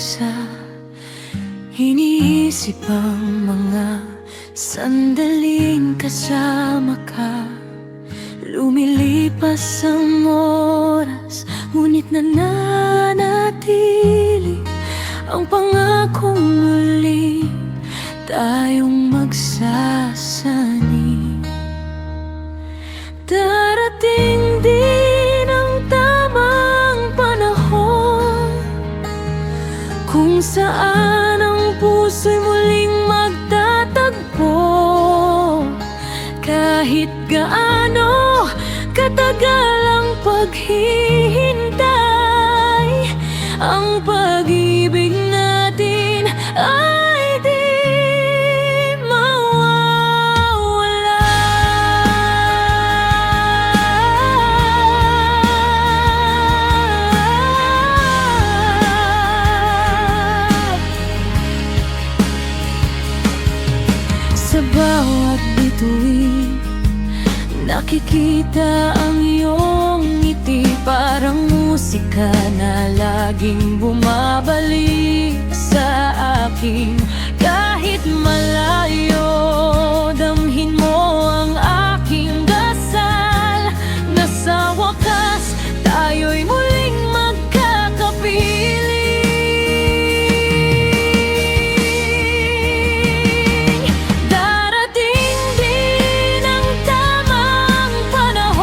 mag-isa, iniisip ang mga sandaling kasama ka. Lumilipas ang oras, ngunit nananatili ang pangakong muli tayong magsasani. Darating din ang tamang panahon kung saan ang puso'y muling magtatagpo. Kahit gaano katagal ang paghihintay, ang pag-ibig natin ay di mawawala. Sa bawat bituin, nakikita ang iyong ngiti, parang musika na laging bumabalik sa akin. Kahit malayo, damhin mo ang aking dasal, na sa wakas tayo'y muling magkakapiling. Darating din ang tamang panahon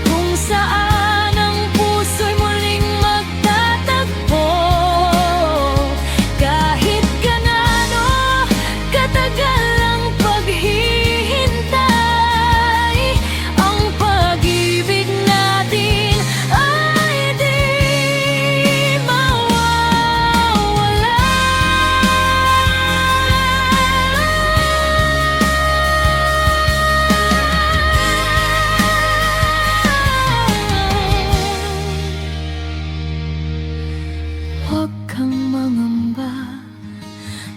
kung saan ang puso'y muling magtatagpo. Kahit gaano katagal ang paghihintay, ang pag-ibig natin ay di mawawala. Huwag kang mangamba,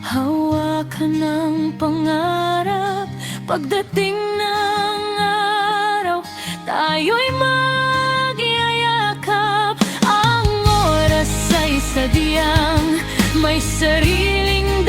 hawakan ng pangarap. Pagdating ng araw, tayo'y magyayakap. Ang oras ay sadyang may sariling